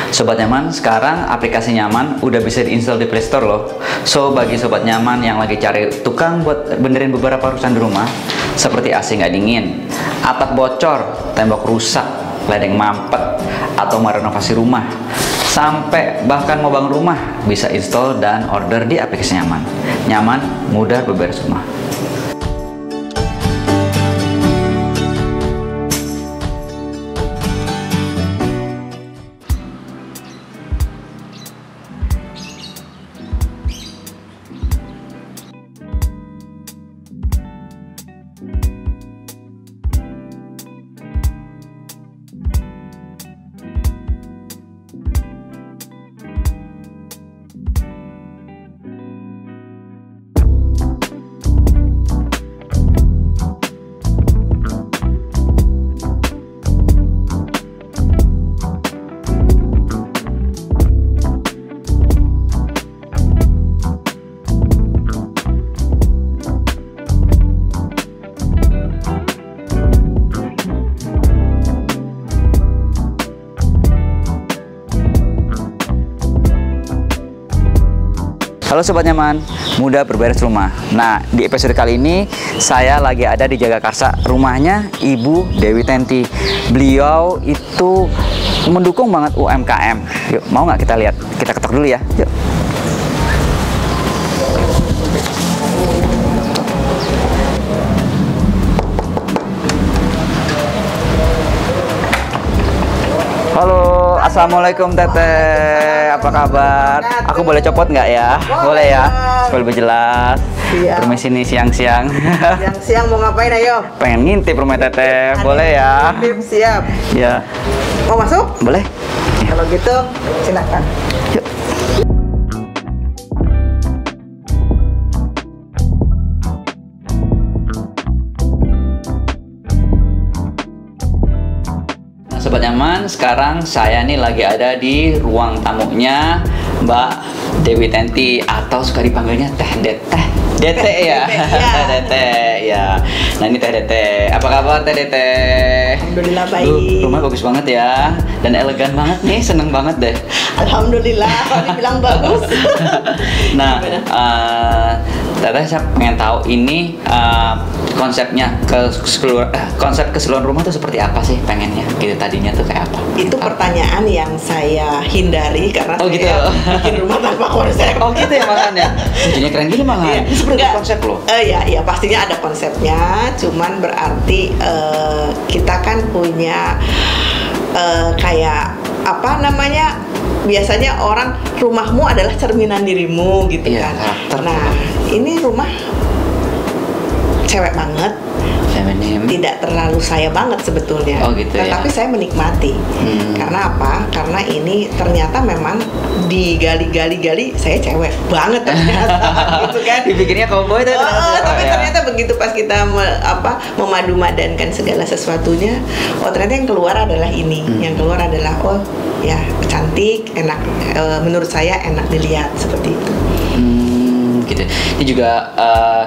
Sobat Nyaman, sekarang aplikasi Nyaman udah bisa diinstal di Play Store loh. So, bagi Sobat Nyaman yang lagi cari tukang buat benerin beberapa urusan di rumah, seperti AC nggak dingin, atap bocor, tembok rusak, ledeng mampet, atau mau renovasi rumah, sampai bahkan mau bangun rumah, bisa install dan order di aplikasi Nyaman. Nyaman, mudah beberes rumah. Halo Sobat Nyaman, mudah berberes rumah. Nah, di episode kali ini saya lagi ada di Jagakarsa, rumahnya Ibu Dewi Tenti. Beliau itu mendukung banget UMKM. Yuk, mau nggak kita lihat? Kita ketok dulu ya. Yuk. Halo, Assalamualaikum Teteh, apa kabar? Aku boleh copot nggak ya? Boleh ya, supaya lebih jelas. Iya. Permisi nih siang-siang. Siang-siang mau ngapain ayo? Pengen ngintip rumah Teteh, boleh ya? Ngintip, siap. Ya. Mau masuk? Boleh. Kalau gitu silakan. Yuk. Sobat Nyaman, sekarang saya nih lagi ada di ruang tamunya Mbak Dewi Tenti, atau suka dipanggilnya Teh Deteh. Dete ya. Dete ya. Nah, ini Teh Dete. Apa kabar Teh Dete? Alhamdulillah baik. Rumah bagus banget ya, dan elegan banget nih, seneng banget deh. Alhamdulillah, kalau dibilang bagus. Nah, Teteh saya pengen tahu ini konsepnya konsep keseluruhan rumah tuh seperti apa sih pengennya gitu, tadinya tuh kayak apa? Itu pertanyaan yang saya hindari karena gitu. saya bikin rumah tanpa konsep. Oh gitu ya makanya. Jadinya keren gini malah. Ini seperti konsep loh. Iya, pastinya ada konsepnya. Cuman berarti kita kan punya kayak apa namanya? Biasanya orang rumahmu adalah cerminan dirimu gitu Iya, kan. karakter. Nah, ini rumah cewek banget. Feminim. Tidak terlalu saya banget sebetulnya. Oh gitu ya. Tetapi saya menikmati. Karena apa? Karena ini ternyata memang digali-gali saya cewek banget ternyata gitu kan. Dibikinnya tomboy tuh. Tapi ternyata begitu pas kita memadu-madankan segala sesuatunya, oh ternyata yang keluar adalah ini. Yang keluar adalah oh ya cantik, enak, menurut saya enak dilihat seperti itu. Gitu. Ini juga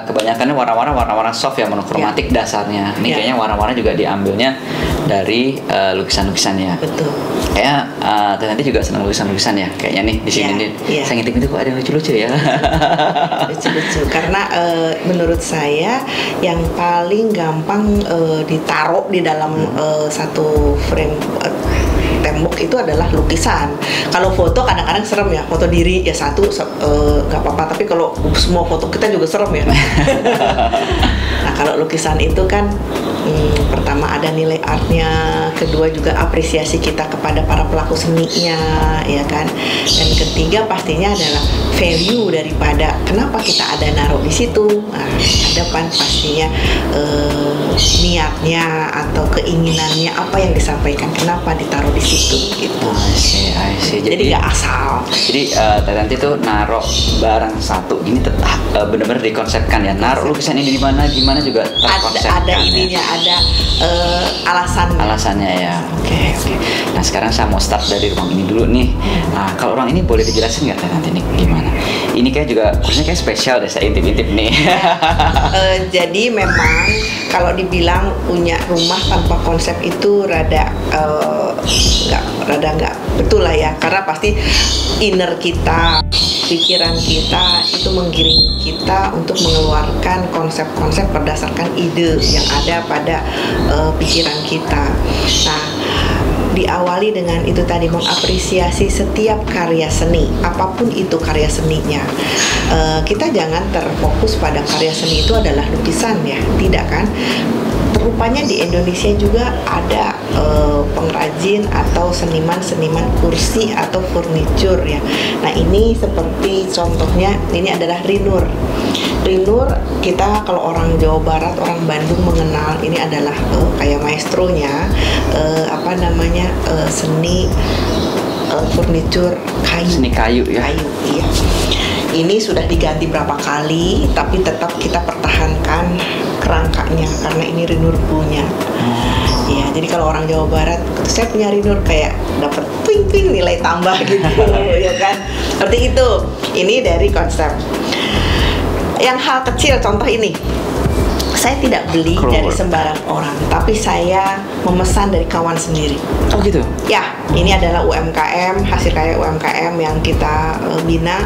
kebanyakannya warna-warna soft ya, monokromatik dasarnya. Ini kayaknya warna-warna juga diambilnya dari lukisan-lukisannya. Betul. Kayak nanti juga senang lukisan-lukisan ya. Kayaknya nih di sini nih. Saya ngintip itu kok ada yang lucu-lucu ya. Lucu-lucu karena menurut saya yang paling gampang ditaruh di dalam satu frame tembok itu adalah lukisan. Kalau foto kadang-kadang serem ya, foto diri ya satu nggak apa-apa, tapi kalau semua foto kita juga serem ya. Nah kalau lukisan itu kan pertama ada nilai artnya, kedua juga apresiasi kita kepada para pelaku seninya, ya kan, dan ketiga pastinya adalah value daripada kenapa kita ada naruh di situ. Nah, ada kan pastinya niatnya atau keinginannya apa yang disampaikan, kenapa ditaruh di situ gitu. I see. Jadi nggak asal. Jadi nanti tuh naruh barang satu ini tetap benar-benar dikonsepkan ya. Naruh lukisan ini di mana gimana juga terkonsepkan. Ada ininya, ada alasannya ya. Oke. Nah sekarang saya mau start dari ruang ini dulu nih. Nah kalau ruang ini boleh dijelasin nggak nanti nih gimana? Ini kayak juga kursinya kayak spesial deh, saya intip-intip nih. Jadi memang kalau dibilang punya rumah tanpa konsep itu rada nggak betul lah ya, karena pasti inner kita, pikiran kita itu menggiring kita untuk mengeluarkan konsep-konsep berdasarkan ide yang ada pada pikiran kita. Nah, diawali dengan itu tadi, mengapresiasi setiap karya seni, apapun itu karya seninya. Kita jangan terfokus pada karya seni itu adalah lukisan ya, tidak kan? Rupanya di Indonesia juga ada pengrajin atau seniman-seniman kursi atau furniture ya. Nah, ini seperti contohnya, ini adalah Rinur. Rinur, kita kalau orang Jawa Barat, orang Bandung mengenal ini adalah kayak maestronya, seni furniture kayu. Seni kayu ya. Kayu, iya. Ini sudah diganti berapa kali, tapi tetap kita pertahankan kerangkanya karena ini Rinur punya. Iya, jadi kalau orang Jawa Barat, saya punya Rinur, kayak dapat twing nilai tambah gitu, ya kan? Seperti itu. Ini dari konsep. Yang hal kecil, contoh ini. Saya tidak beli dari sembarang orang, tapi saya memesan dari kawan sendiri. Oh gitu? Ya, ini adalah UMKM, hasil karya UMKM yang kita bina.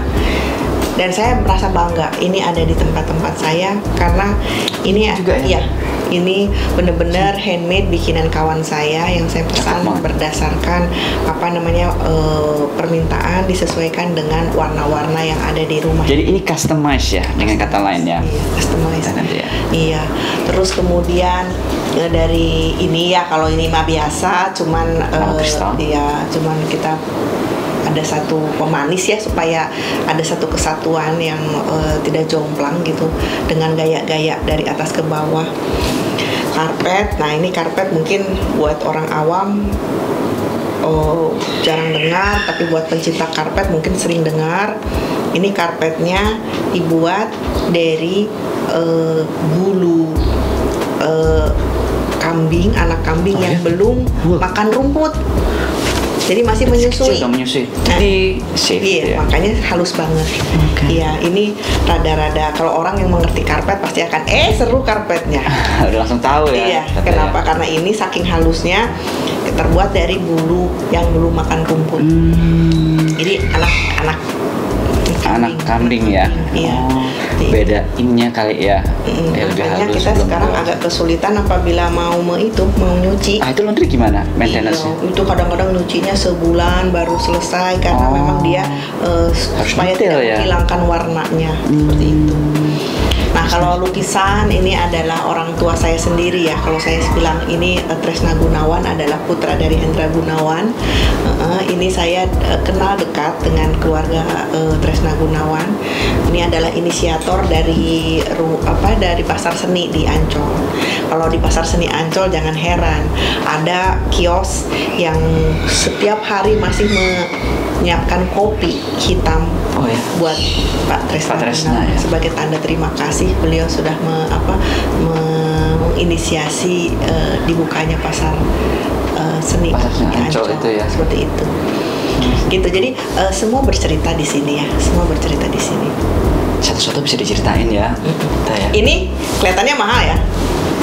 Dan saya merasa bangga ini ada di tempat-tempat saya karena ini juga ya? Ya, ini benar-benar handmade bikinan kawan saya yang saya pesan berdasarkan permintaan, disesuaikan dengan warna-warna yang ada di rumah. Jadi ini customize ya, dengan kata lain ya? Iya, customize. Ya. Iya. Terus kemudian dari ini ya, kalau ini mah biasa, cuman cuman kita ada satu pemanis ya, supaya ada satu kesatuan yang tidak jomplang gitu, dengan gaya-gaya dari atas ke bawah. Karpet, nah ini karpet mungkin buat orang awam jarang dengar, tapi buat pencinta karpet mungkin sering dengar. Ini karpetnya dibuat dari bulu kambing, anak kambing yang belum makan rumput. Jadi masih menyusui. Nah, iya, makanya halus banget. Iya, ini rada-rada, kalau orang yang mengerti karpet pasti akan seru karpetnya. Udah langsung tahu ya. Iya, kenapa? Karena ini saking halusnya terbuat dari bulu yang belum makan rumput. Jadi anak kambing ya. Iya. Bedainnya kali ya. Makanya kita sekarang agak kesulitan apabila mau nyuci. Itu laundry gimana maintenance-nya? Iya, itu kadang-kadang nyucinya sebulan baru selesai karena memang dia supaya tidak menghilangkan warnanya seperti itu. Nah, kalau lukisan ini adalah orang tua saya sendiri ya. Kalau saya bilang ini Tresna Gunawan adalah putra dari Hendra Gunawan. Ini saya kenal dekat dengan keluarga Tresna Gunawan. Ini adalah inisiator dari pasar seni di Ancol. Kalau di pasar seni Ancol jangan heran, ada kios yang setiap hari masih menyiapkan kopi hitam buat Pak Tresna ya. Sebagai tanda terima kasih beliau sudah menginisiasi dibukanya pasar seni di Ancol itu ya. Seperti itu. Gitu. Jadi semua bercerita di sini ya. Semua bercerita di sini. Satu-satu bisa diceritain ya. Ini kelihatannya mahal ya.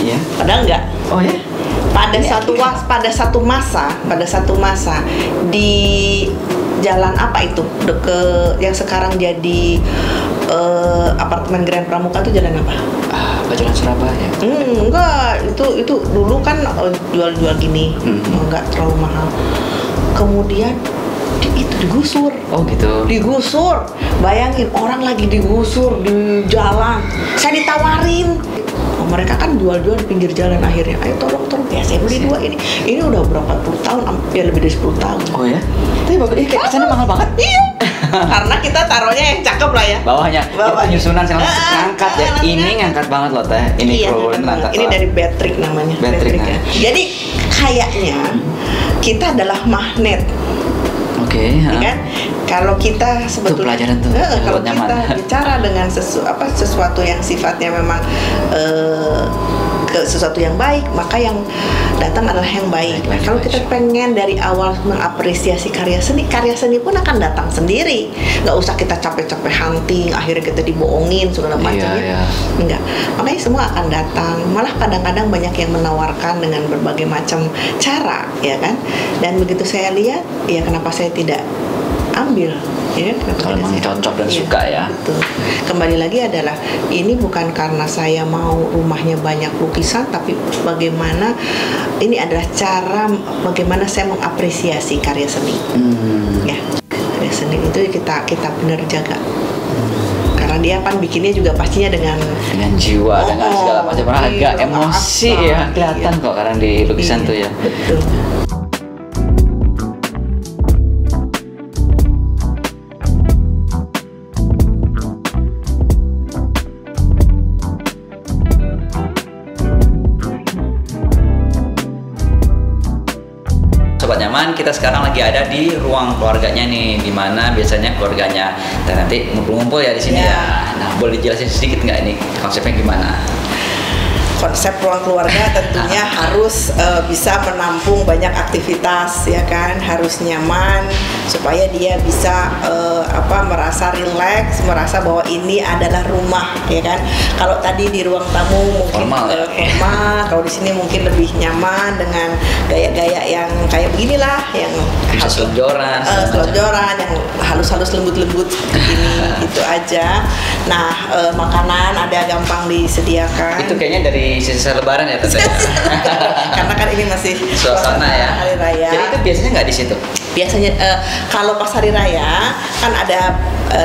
Iya. Padahal enggak. Oh ya. Pada satu masa di jalan apa itu yang sekarang jadi apartemen Grand Pramuka itu jalan apa? Jalan Surabaya. Enggak, itu dulu kan jual-jual gini, enggak terlalu mahal. Kemudian itu digusur. Oh gitu. Digusur. Bayangin orang lagi digusur di jalan. Saya ditawarin. Mereka kan jual-jual di pinggir jalan akhirnya. Ayo tolong ya saya beli 2 ini. Ini udah berapa puluh tahun, ya lebih dari 10 tahun. Oh ya? Tapi bagus, kayak kesannya mahal banget. Iya. Karena kita taruhnya yang cakep lah ya. Bawahnya. Penyusunan saya langsung ngangkat ya. Ini ngangkat banget loh teh. Ini ini dari Betrick namanya. Betrick ya. Jadi kayaknya kita adalah magnet. Ya kan? Kalau kita sebetulnya pelajaran tuh, kalau kita bicara dengan sesuatu yang sifatnya memang sesuatu yang baik, maka yang datang adalah yang baik. Nah, kalau kita pengen dari awal mengapresiasi karya seni pun akan datang sendiri. Nggak usah kita capek-capek hunting, akhirnya kita dibohongin segala macamnya. Enggak. Makanya semua akan datang. Malah kadang-kadang banyak yang menawarkan dengan berbagai macam cara, ya kan? Dan begitu saya lihat, ya kenapa saya tidak ambil, ya, kalau memang cocok dan suka ya. Betul. Kembali lagi adalah ini bukan karena saya mau rumahnya banyak lukisan, tapi bagaimana ini adalah cara bagaimana saya mengapresiasi karya seni. Ya, karya seni itu kita benar jaga. Karena dia kan bikinnya juga pastinya dengan jiwa, dengan segala macam raga, emosi ya, kelihatan kok karena di lukisan tuh ya. Betul. Sobat Nyaman, kita sekarang lagi ada di ruang keluarganya nih, dimana biasanya keluarganya dan nanti ngumpul-ngumpul ya di sini ya. Nah, boleh dijelasin sedikit nggak ini konsepnya gimana? Konsep ruang keluarga tentunya harus bisa menampung banyak aktivitas, ya kan, harus nyaman supaya dia bisa merasa rileks, merasa bahwa ini adalah rumah, ya kan. Kalau tadi di ruang tamu mungkin formal, kalau di sini mungkin lebih nyaman dengan gaya-gaya yang kayak beginilah, yang selonjoran, yang halus-halus lembut-lembut seperti ini, gitu aja. Nah, makanan ada gampang disediakan. Itu kayaknya dari sisa lebaran ya Tante? Karena kan ini masih suasana ya, hari raya. Jadi itu biasanya nggak di situ? Biasanya kalau pas hari raya kan ada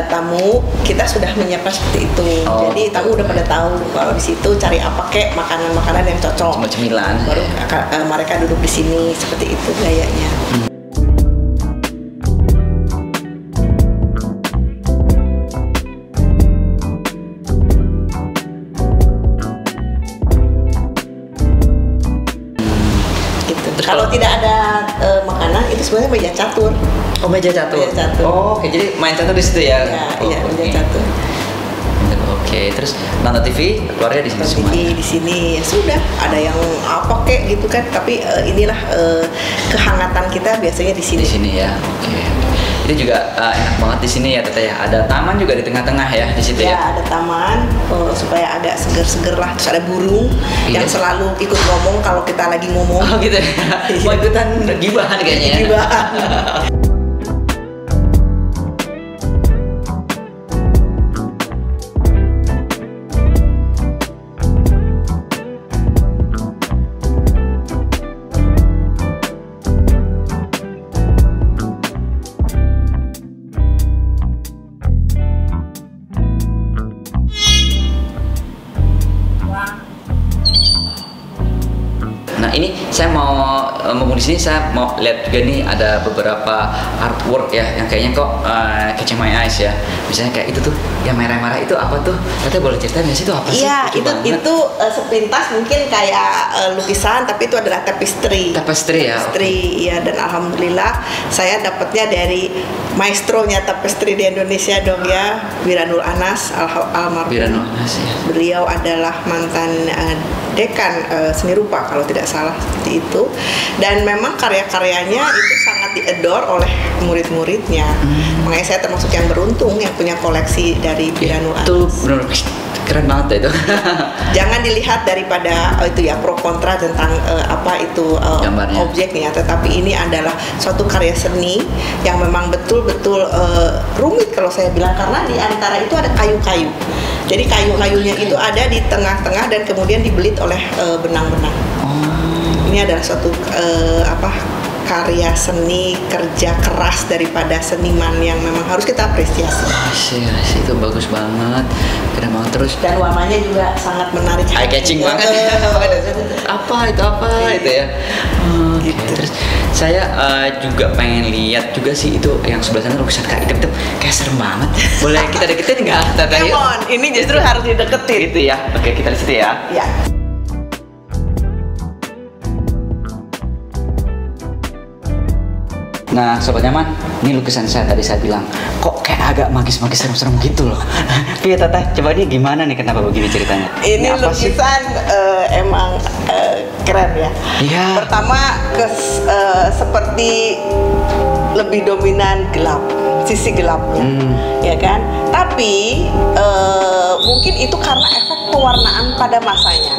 tamu, kita sudah menyiapkan seperti itu. Jadi tamu udah pada tahu kalau di situ cari apa kek, makanan-makanan yang cocok. Cemilan. Baru mereka duduk di sini, seperti itu gayanya. Kalau tidak ada makanan, itu sebenarnya meja catur. Oh, meja catur. Oh, oke. Jadi main catur di situ ya? Iya, meja catur. Oke, terus nonton TV, keluarga di sini semua. TV di sini ya sudah, ada yang apa kek gitu kan, tapi inilah kehangatan kita biasanya di sini. Di sini ya. Oke. Itu juga enak banget di sini ya Tete ya. Ada taman juga di tengah-tengah ya di situ ya. Ya, ada taman supaya agak seger-seger lah. Terus ada burung yang selalu ikut ngomong kalau kita lagi ngomong. Oh gitu. Mau ikutan gibahan kayaknya ya. Gibahan. Nah ini saya mau mumpung di sini saya mau lihat juga nih ada beberapa artwork ya yang kayaknya kok catching my eyes ya. Misalnya kayak itu tuh yang merah-merah itu apa tuh? Tete boleh ceritain nggak sih itu apa sih? Iya itu sepintas mungkin kayak lukisan, tapi itu adalah tapestry. Tapestry ya. Tapestry ya, dan alhamdulillah saya dapatnya dari maestronya tapestry di Indonesia dong ya, Wiranul Anas almarhum. Wiranul Anas ya. Beliau adalah mantan dekan seni rupa kalau tidak salah, seperti itu. Dan memang karya-karyanya itu sangat diadore oleh murid-muridnya. Makanya saya termasuk yang beruntung yang punya koleksi dari Wiranul Anas. Itu benar keren banget itu. Jangan dilihat daripada itu ya pro kontra tentang apa itu objeknya, tetapi ini adalah suatu karya seni yang memang betul-betul rumit kalau saya bilang, karena di antara itu ada kayu-kayu. Jadi kayu-kayunya itu ada di tengah-tengah dan kemudian dibelit oleh benang-benang. Ini adalah suatu karya seni, kerja keras daripada seniman yang memang harus kita apresiasi. Asik, itu bagus banget, keren banget terus. Dan warnanya juga sangat menarik. Eye catching banget. Apa itu ya? Gitu. Terus saya juga pengen lihat juga sih itu yang sebelah sana lukisan Kak Idep tuh kayak serem banget. Boleh kita deketin nggak? Come on, ini justru harus dideketin. Gitu ya. Oke, kita di situ ya. Ya. Nah, Sobat Nyaman, ini lukisan saya tadi saya bilang, kok kayak agak magis-magis serem-serem gitu loh. Iya Teteh, coba dia gimana nih, kenapa begini ceritanya? Ini apa sih? lukisan emang keren ya. Iya. Pertama seperti lebih dominan gelap, sisi gelapnya, ya kan? Tapi mungkin itu karena efek pewarnaan pada masanya.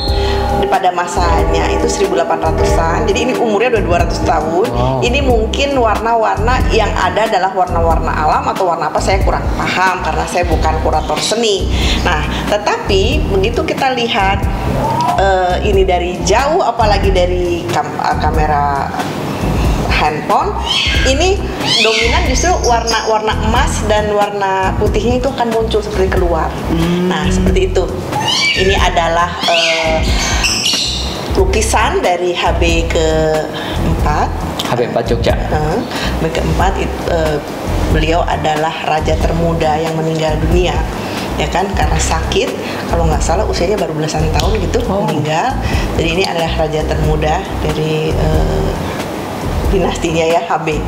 Pada masanya itu 1800-an, jadi ini umurnya udah 200 tahun. Ini mungkin warna-warna yang ada adalah warna-warna alam atau warna apa, saya kurang paham karena saya bukan kurator seni. Nah, tetapi begitu kita lihat ini dari jauh, apalagi dari kamera handphone, ini dominan justru warna emas dan warna putihnya itu akan muncul seperti keluar. Nah, seperti itu. Ini adalah lukisan dari HB ke-4. HB4 Jogja. HB ke-4 beliau adalah raja termuda yang meninggal dunia, ya kan, karena sakit. Kalau nggak salah usianya baru belasan tahun gitu meninggal. Jadi ini adalah raja termuda dari dinastinya ya, HB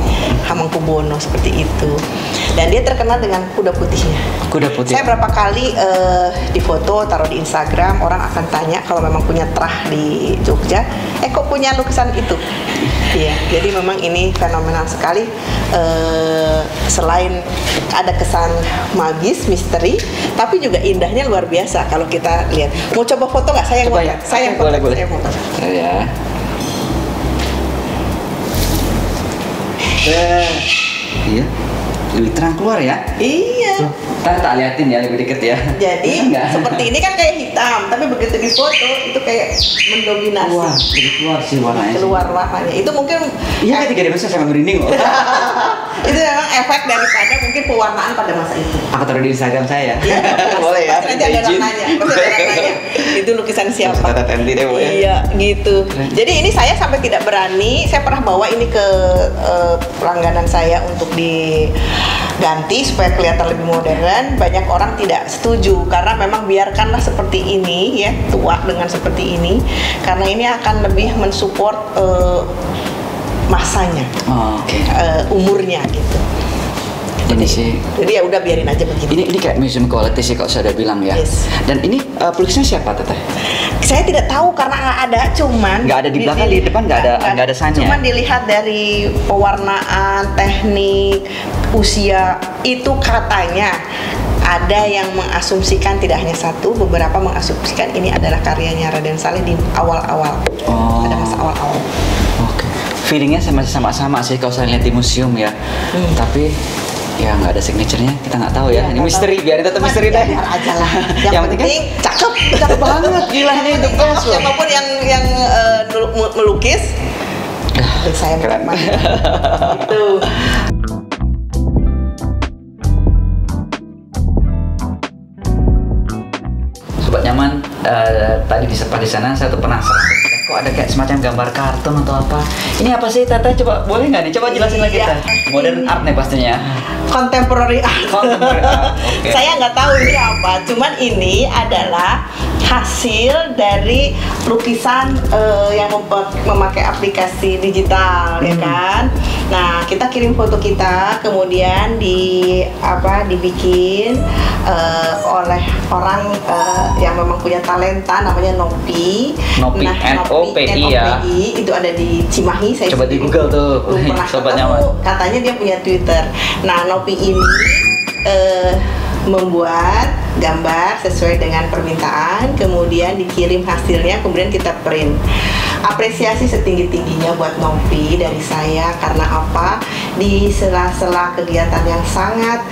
Hamengkubuwono, seperti itu. Dan dia terkenal dengan kuda putihnya. Kuda putih. Saya berapa kali difoto, taruh di Instagram, orang akan tanya kalau memang punya terah di Jogja, kok punya lukisan itu? Iya, jadi memang ini fenomenal sekali. Selain ada kesan magis, misteri, tapi juga indahnya luar biasa kalau kita lihat. Mau coba foto nggak? Saya coba ya. Saya boleh. Saya foto. Ya. Iya, lebih terang keluar ya. Iya. Tak liatin ya lebih deket ya. Jadi seperti ini kan kayak hitam, tapi begitu difoto itu kayak mendominasi. Wah, jadi keluar sih warnanya. Keluar warnanya. Itu mungkin Iya, ketika dia besar saya merinding loh. itu memang efek daripada mungkin pewarnaan pada masa itu. Aku taruh di Instagram saya. Boleh ya. Nanti ada rananya. Itu lukisan siapa? Tata Tenti deh, Bu, ya. Iya, gitu. Jadi ini saya sampai tidak berani. Saya pernah bawa ini ke pelangganan saya untuk diganti supaya kelihatan lebih modern. Banyak orang tidak setuju karena memang biarkanlah seperti ini ya, tua dengan seperti ini, karena ini akan lebih mensupport masanya, umurnya gitu. Ini sih. Jadi ya udah biarin aja begini. Ini kayak museum quality sih kalau saya udah bilang ya. Yes. Dan ini pelukisnya siapa Teteh? Saya tidak tahu karena nggak ada, cuman nggak ada di belakang, di depan nggak ada sign-nya. Cuman dilihat dari pewarnaan, teknik, usia itu katanya ada yang mengasumsikan, tidak hanya satu, beberapa mengasumsikan ini adalah karyanya Raden Saleh di awal-awal. Pada masa awal-awal. Oke. Feelingnya masih sama-sama sih kalau saya lihat di museum ya. Tapi ya nggak ada signaturenya, kita nggak tahu ya. Ini misteri, biarin tetap misteri deh. Biar aja lah. Yang penting cakep banget, gila ini the best loh. Siapapun yang melukis, saya keren. Itu. Sobat Nyaman, tadi di sana saya tuh penasaran. Kok ada kayak semacam gambar kartun atau apa? Ini apa sih Teteh? Coba boleh nggak nih? Coba jelasin lagi Teh. Modern art nih pastinya. Contemporary art. Okay. Saya nggak tahu ini apa. Cuman ini adalah hasil dari lukisan yang memakai aplikasi digital, ya kan? Nah, kita kirim foto kita, kemudian dibikin oleh orang yang memang punya talenta, namanya Nopi. Nopi, N-O-P-I ya. Itu ada di Cimahi. Saya coba di Google tuh. Belum pernah Sobat ketemu. Nyaman. Katanya dia punya Twitter. Nah, Nopi ini membuat gambar sesuai dengan permintaan, kemudian dikirim hasilnya, kemudian kita print. Apresiasi setinggi-tingginya buat Nopi dari saya, karena apa? Di sela-sela kegiatan yang sangat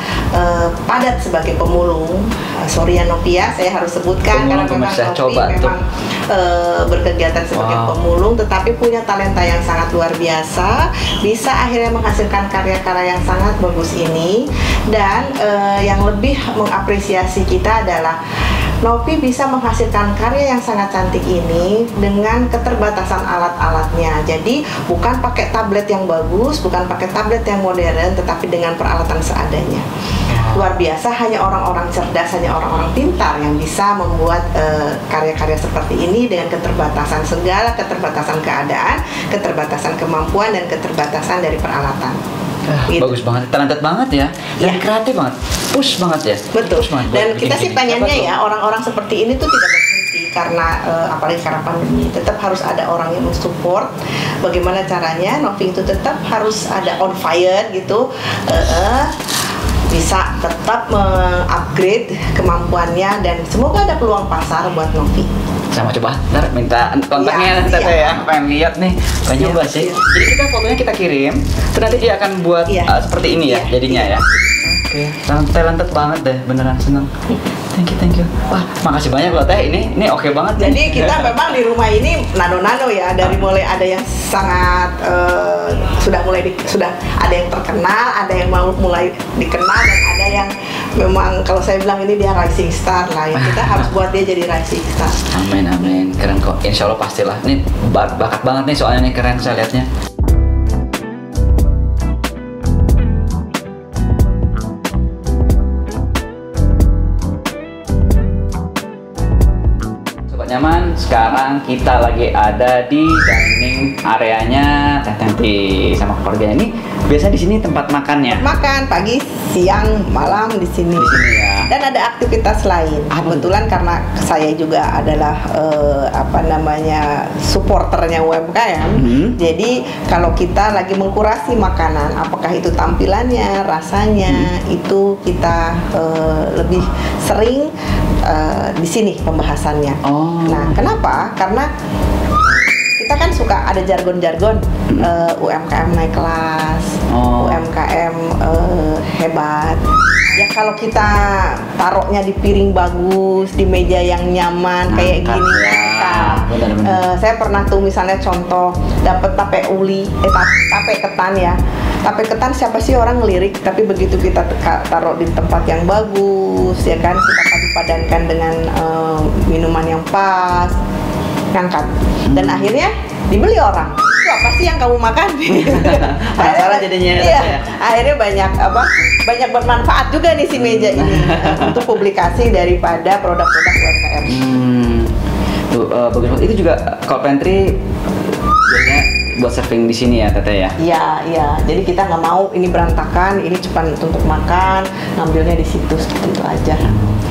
padat sebagai pemulung, sorry ya Nopi ya, saya harus sebutkan karena memang Nopi memang berkegiatan sebagai pemulung, tetapi punya talenta yang sangat luar biasa, bisa akhirnya menghasilkan karya-karya yang sangat bagus ini. Dan yang lebih mengapresiasi kita adalah Nopi bisa menghasilkan karya yang sangat cantik ini dengan keterbatasan alat-alatnya. Jadi bukan pakai tablet yang bagus, bukan pakai tablet yang modern, tetapi dengan peralatan seadanya. Luar biasa, hanya orang-orang cerdas, hanya orang-orang pintar yang bisa membuat karya-karya seperti ini dengan keterbatasan segala, keterbatasan keadaan, keterbatasan kemampuan, dan keterbatasan dari peralatan. Gitu. Bagus banget, talented banget ya, dan Iya. kreatif banget, push banget ya. Betul. Push banget buat Dan kita bikin sih gini. pengennya Apa ya tuh? orang-orang seperti ini tuh tidak berhenti karena apalagi karena pandemi. Tetap harus ada orang yang mensupport. Bagaimana caranya Novi itu tetap harus ada on fire gitu. Bisa tetap mengupgrade kemampuannya dan semoga ada peluang pasar buat Novi. Saya mau coba, ntar minta kontaknya Iya, Teteh iya. ya, pengen lihat nih, pengen Iya, nyoba sih. iya. Jadi kita fotonya kita kirim, terus nanti dia akan buat Iya. seperti ini ya, Iya, jadinya iya. ya. Oke, talented banget deh, beneran seneng. Thank you. Wah, makasih banyak loh Teh, ini oke banget nih. Jadi kita memang di rumah ini nano-nano ya, dari mulai ada yang sangat sudah ada yang terkenal, ada yang mau mulai dikenal, dan ada yang memang kalau saya bilang ini dia rising star lah ya. Kita harus buat dia jadi rising star. Amin, keren kok. Insya Allah pastilah. Ini bakat banget nih soalnya nih, keren saya lihatnya. Sobat Nyaman, sekarang kita lagi ada di dining areanya Teh Tenti sama keluarga ini. Biasa di sini tempat makannya. Makan pagi, siang, malam di sini. Di sini ya. Dan ada aktivitas lain. Apa tuh? Kebetulan karena saya juga adalah supporternya UMKM. Jadi kalau kita lagi mengkurasi makanan, apakah itu tampilannya, rasanya, itu kita lebih sering di sini pembahasannya. Oh. Nah, kenapa? Karena kita kan suka ada jargon-jargon UMKM naik kelas, Oh. UMKM hebat. Ya kalau kita taruhnya di piring bagus, di meja yang nyaman kayak Angkat gini ya. kan. Benar-benar. Saya pernah tuh misalnya contoh dapat tape uli, tape ketan ya. Tape ketan siapa sih orang ngelirik, tapi begitu kita taruh di tempat yang bagus, ya kan, kita padankan dengan minuman yang pas, ngangkat. Dan akhirnya dibeli orang. Itu apa sih yang kamu makan? Penasaran jadinya. Iya, akhirnya banyak bermanfaat juga nih si meja ini untuk publikasi daripada produk-produk UMKM. Tuh bagus banget. Itu juga kalau pantry biasanya buat serving di sini ya Teteh ya. Iya. Jadi kita nggak mau ini berantakan, ini cuma untuk makan, ngambilnya di situ gitu aja.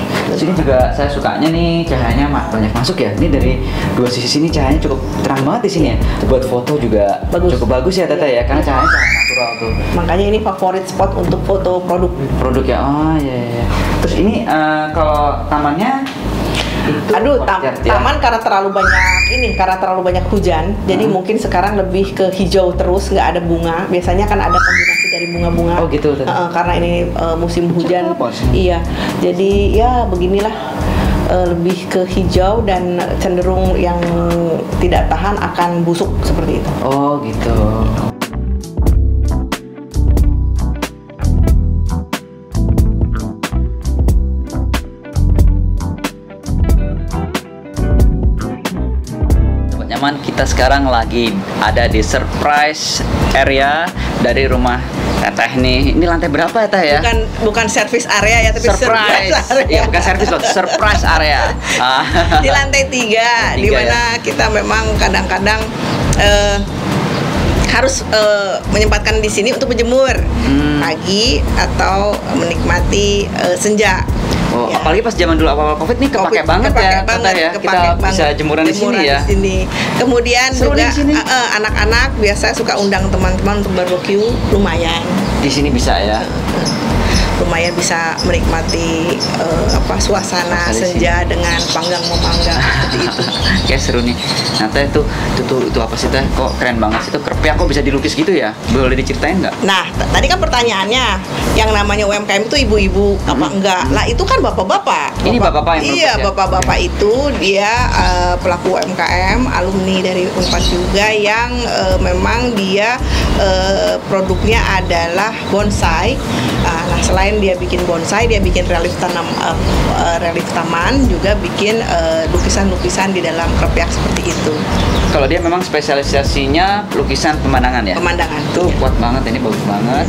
Terus ini juga saya sukanya nih cahayanya banyak masuk ya. Ini dari dua sisi sini cahayanya cukup terang banget di sini ya. Buat foto juga Bagus. cukup bagus ya Teteh ya, karena cahaya natural tuh. Makanya ini favorit spot untuk foto produk. Produk ya. Oh iya. Terus ini kalau tamannya itu Aduh, courtyard ya? taman karena terlalu banyak hujan, jadi mungkin sekarang lebih ke hijau terus, nggak ada bunga. Biasanya kan ada kombinasi dari bunga-bunga. Oh, gitu, Teh. Karena ini musim hujan. Cakep, Bos. Iya, jadi ya beginilah, lebih ke hijau dan cenderung yang tidak tahan akan busuk seperti itu. Oh gitu. Sobat Nyaman, kita sekarang lagi ada di surprise area dari rumah Teteh nih. Ini lantai berapa ya Teh ya? Bukan service area ya, tapi Surprise. area. Iya, bukan service loh, surprise area. Di lantai 3, di Tiga, mana kita memang kadang-kadang harus menyempatkan di sini untuk berjemur pagi atau menikmati senja. Oh, Ya. apalagi pas zaman dulu awal-awal Covid nih kepake banget ya, Teteh ya. Kita bisa jemuran di sini ya. Kemudian Seru juga di sini. anak-anak biasa suka undang teman-teman untuk barbeque, lumayan. Di sini bisa ya. Lumayan bisa menikmati suasana Suasana di senja dengan panggang memanggang seperti itu. Kayak seru nih. Nah Teh itu apa sih Teh? Kok keren banget sih, itu kerpiak kok bisa dilukis gitu ya? Boleh diceritain nggak? Nah, tadi kan pertanyaannya, yang namanya UMKM itu ibu-ibu apa enggak? Lah itu kan bapak-bapak. Ini bapak-bapak yang melukis Iya, ya? bapak-bapak itu dia pelaku UMKM, alumni dari Unpad juga yang memang dia produknya adalah bonsai. Nah, selain dia bikin bonsai, dia bikin relief taman, juga bikin lukisan-lukisan di dalam kerpiak seperti itu. Kalau dia memang spesialisasinya lukisan pemandangan ya? Pemandangan. Tuh Iya. kuat banget, ini bagus banget.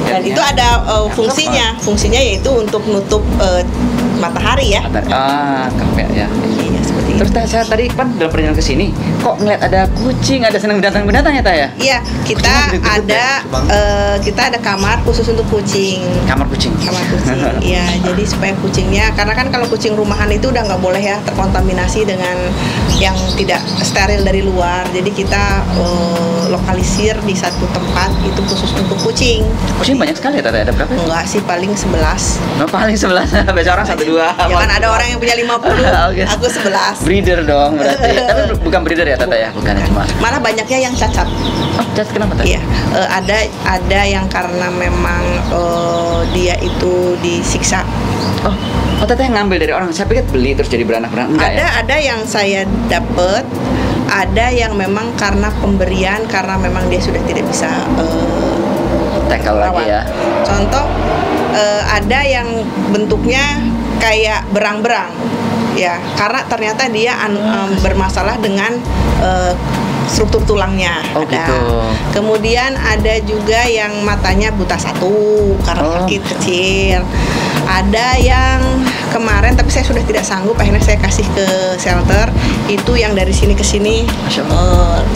Dan itu ada fungsinya untuk nutup matahari ya. Kerpiak ya. Iya, seperti Terus Teh, saya tadi kan dalam perjalanan ke sini kok ngeliat ada kucing, ada senang binatang-binatang ya Teh ya? Iya, kita ada kamar khusus untuk kucing. Kamar kucing. Kamar kucing. Iya, jadi supaya kucingnya, karena kan kalau kucing rumahan itu udah nggak boleh ya terkontaminasi dengan yang tidak steril dari luar. Jadi kita lokalisir di satu tempat itu khusus untuk kucing. Kucing banyak sekali ya Teh, ada berapa? Enggak sih, paling 11. Oh, paling 11, biasa orang 1-2. Jangan ada orang yang punya 50, Okay. aku 11. Breeder dong berarti. Tapi bukan breeder ya Tata ya, bukan cuma. Malah banyaknya yang cacat. Oh, cacat kenapa Tata? Iya, ada yang karena memang dia itu disiksa. Oh Tata yang ngambil dari orang. Saya pikir beli terus jadi beranak-beranak. Enggak ya? Ada yang saya dapet, ada yang memang karena pemberian, karena memang dia sudah tidak bisa tackle lagi ya. Contoh, ada yang bentuknya kayak berang-berang, ya, karena ternyata dia bermasalah dengan struktur tulangnya. Oh, ada. gitu. Kemudian ada juga yang matanya buta satu karena sakit kecil. Ada yang kemarin, tapi saya sudah tidak sanggup, akhirnya saya kasih ke shelter. Itu yang dari sini ke sini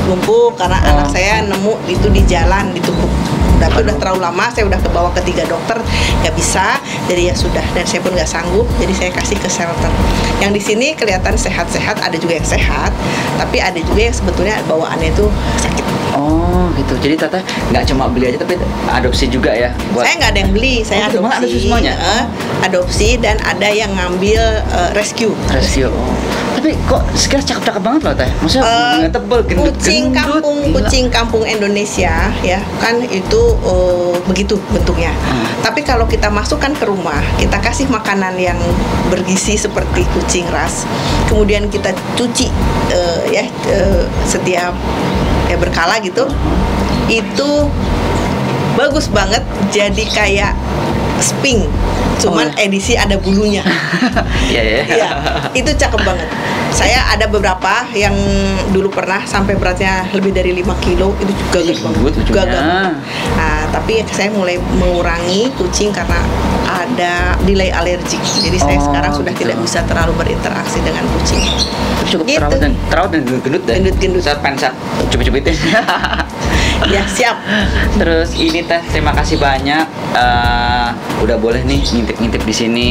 lumpuh karena anak saya nemu itu di jalan ditumpuk. Tapi udah terlalu lama, saya udah kebawa ke 3 dokter, nggak bisa, jadi ya sudah, dan saya pun nggak sanggup, jadi saya kasih ke shelter. Yang di sini kelihatan sehat-sehat, ada juga yang sehat, tapi ada juga yang sebetulnya bawaannya itu sakit. Oh gitu, jadi Tata nggak cuma beli aja tapi adopsi juga ya? Saya nggak ada yang beli, saya adopsi semuanya? Adopsi dan ada yang ngambil rescue. Tapi kok sekarang cakep-cakep banget loh Teh. Maksudnya tebel, gendut-gendut. Kucing kampung Indonesia ya kan itu begitu bentuknya. Tapi kalau kita masukkan ke rumah, kita kasih makanan yang bergizi seperti kucing ras, kemudian kita cuci setiap berkala gitu, itu bagus banget, jadi kayak Sphinx, cuman edisi ada bulunya. Iya. Itu cakep banget. Saya ada beberapa yang dulu pernah sampai beratnya lebih dari 5 kilo, itu juga gagal. Nah, tapi saya mulai mengurangi kucing karena ada delay alergik. Jadi saya sekarang sudah tidak bisa terlalu berinteraksi dengan kucing. Cukup terawat dan gendut deh. Gendut. Saya pengen cubit-cubitin. Ya, siap. Terus ini Teh, terima kasih banyak. Udah boleh nih ngintip-ngintip di sini.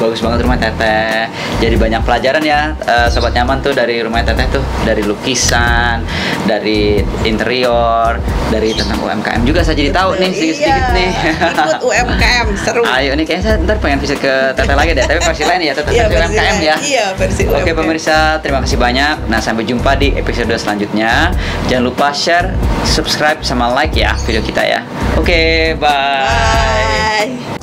Bagus banget rumah Teteh. Jadi banyak pelajaran ya, Sobat Nyaman tuh dari rumah Teteh tuh, dari lukisan, dari interior, dari tentang UMKM juga saya jadi tahu nih sedikit-sedikit nih. Ikut UMKM seru. Ayo nih kayaknya saya ntar pengen visit ke Teteh lagi deh, tapi versi lain ya, Teteh versi UMKM ya. Iya, versi UMKM. Oke pemirsa, terima kasih banyak. Nah, sampai jumpa di episode selanjutnya. Jangan lupa share, subscribe sama like ya video kita ya. Oke, bye.